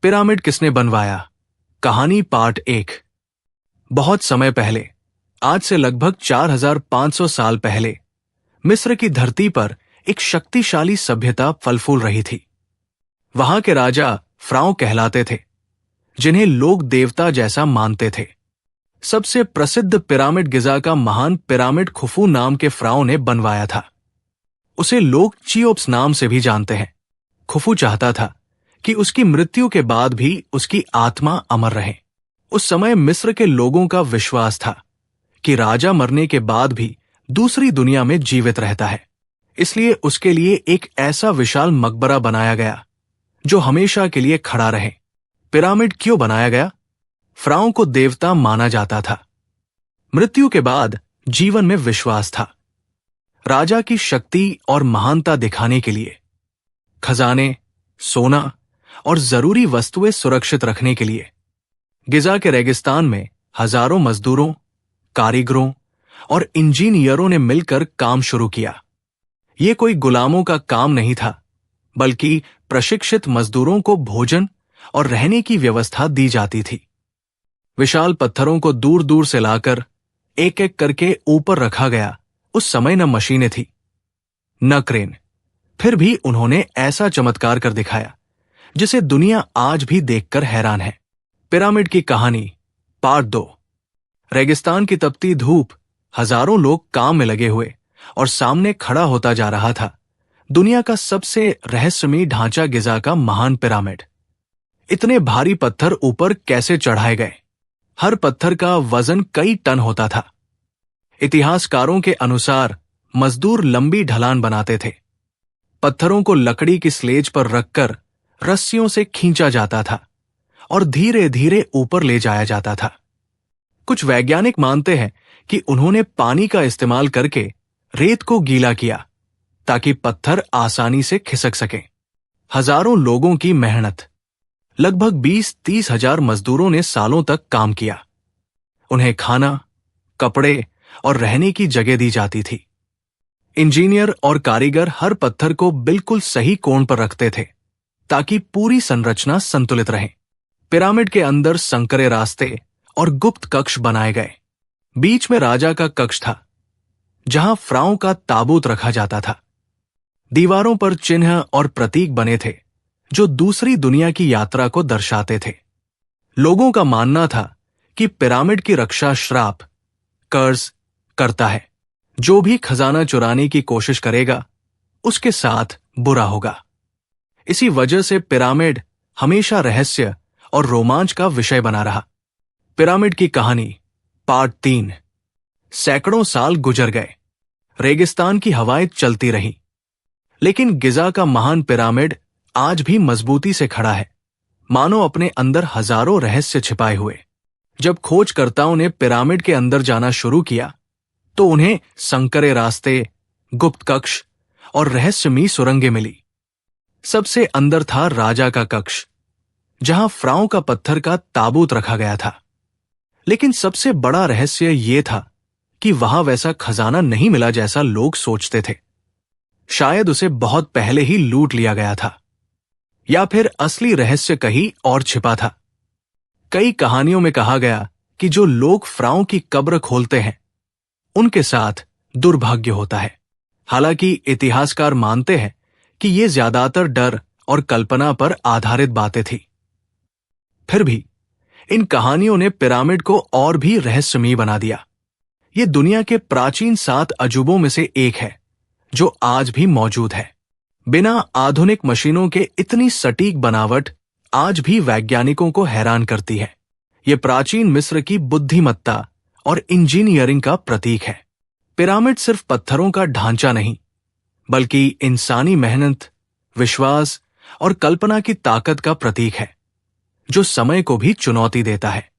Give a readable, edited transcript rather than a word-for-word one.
Pyramid किसने बनवाया? कहानी पार्ट 1। बहुत समय पहले, आज से लगभग 4500 साल पहले, मिस्र की धरती पर एक शक्तिशाली सभ्यता फल फूल रही थी। वहां के राजा फ्राओ कहलाते थे, जिन्हें लोग देवता जैसा मानते थे। सबसे प्रसिद्ध पिरामिड गिजा का महान पिरामिड खुफू नाम के फ्राओ ने बनवाया था। उसे लोग चीओप्स नाम से भी जानते हैं। खुफू चाहता था कि उसकी मृत्यु के बाद भी उसकी आत्मा अमर रहे। उस समय मिस्र के लोगों का विश्वास था कि राजा मरने के बाद भी दूसरी दुनिया में जीवित रहता है। इसलिए उसके लिए एक ऐसा विशाल मकबरा बनाया गया जो हमेशा के लिए खड़ा रहे। पिरामिड क्यों बनाया गया? फ्राओ को देवता माना जाता था। मृत्यु के बाद जीवन में विश्वास था। राजा की शक्ति और महानता दिखाने के लिए खजाने, सोना और जरूरी वस्तुएं सुरक्षित रखने के लिए गिजा के रेगिस्तान में हजारों मजदूरों, कारीगरों और इंजीनियरों ने मिलकर काम शुरू किया। ये कोई गुलामों का काम नहीं था, बल्कि प्रशिक्षित मजदूरों को भोजन और रहने की व्यवस्था दी जाती थी। विशाल पत्थरों को दूर दूर से लाकर एक एक करके ऊपर रखा गया। उस समय न मशीनें थी, न क्रेन। फिर भी उन्होंने ऐसा चमत्कार कर दिखाया जिसे दुनिया आज भी देखकर हैरान है। पिरामिड की कहानी पार्ट 2। रेगिस्तान की तपती धूप, हजारों लोग काम में लगे हुए और सामने खड़ा होता जा रहा था दुनिया का सबसे रहस्यमयी ढांचा गिजा का महान पिरामिड। इतने भारी पत्थर ऊपर कैसे चढ़ाए गए? हर पत्थर का वजन कई टन होता था। इतिहासकारों के अनुसार मजदूर लंबी ढलान बनाते थे। पत्थरों को लकड़ी की स्लेज पर रखकर रस्सियों से खींचा जाता था और धीरे धीरे ऊपर ले जाया जाता था। कुछ वैज्ञानिक मानते हैं कि उन्होंने पानी का इस्तेमाल करके रेत को गीला किया ताकि पत्थर आसानी से खिसक सकें। हजारों लोगों की मेहनत, लगभग 20-30 हजार मजदूरों ने सालों तक काम किया। उन्हें खाना, कपड़े और रहने की जगह दी जाती थी। इंजीनियर और कारीगर हर पत्थर को बिल्कुल सही कोण पर रखते थे ताकि पूरी संरचना संतुलित रहे। पिरामिड के अंदर संकरे रास्ते और गुप्त कक्ष बनाए गए। बीच में राजा का कक्ष था, जहां फ्राओ का ताबूत रखा जाता था। दीवारों पर चिन्ह और प्रतीक बने थे जो दूसरी दुनिया की यात्रा को दर्शाते थे। लोगों का मानना था कि पिरामिड की रक्षा श्राप, कर्ज करता है। जो भी खजाना चुराने की कोशिश करेगा, उसके साथ बुरा होगा। इसी वजह से पिरामिड हमेशा रहस्य और रोमांच का विषय बना रहा। पिरामिड की कहानी पार्ट 3। सैकड़ों साल गुजर गए। रेगिस्तान की हवाएं चलती रहीं, लेकिन गिजा का महान पिरामिड आज भी मजबूती से खड़ा है, मानो अपने अंदर हजारों रहस्य छिपाए हुए। जब खोजकर्ताओं ने पिरामिड के अंदर जाना शुरू किया तो उन्हें संकरे रास्ते, गुप्त कक्ष और रहस्यमयी सुरंगें मिली। सबसे अंदर था राजा का कक्ष, जहां फ्राओ का पत्थर का ताबूत रखा गया था। लेकिन सबसे बड़ा रहस्य यह था कि वहां वैसा खजाना नहीं मिला जैसा लोग सोचते थे। शायद उसे बहुत पहले ही लूट लिया गया था, या फिर असली रहस्य कहीं और छिपा था। कई कहानियों में कहा गया कि जो लोग फ्राओ की कब्र खोलते हैं, उनके साथ दुर्भाग्य होता है। हालांकि इतिहासकार मानते हैं कि ये ज्यादातर डर और कल्पना पर आधारित बातें थी। फिर भी इन कहानियों ने पिरामिड को और भी रहस्यमयी बना दिया। ये दुनिया के प्राचीन 7 अजूबों में से एक है जो आज भी मौजूद है। बिना आधुनिक मशीनों के इतनी सटीक बनावट आज भी वैज्ञानिकों को हैरान करती है। ये प्राचीन मिस्र की बुद्धिमत्ता और इंजीनियरिंग का प्रतीक है। पिरामिड सिर्फ पत्थरों का ढांचा नहीं, बल्कि इंसानी मेहनत, विश्वास और कल्पना की ताकत का प्रतीक है, जो समय को भी चुनौती देता है।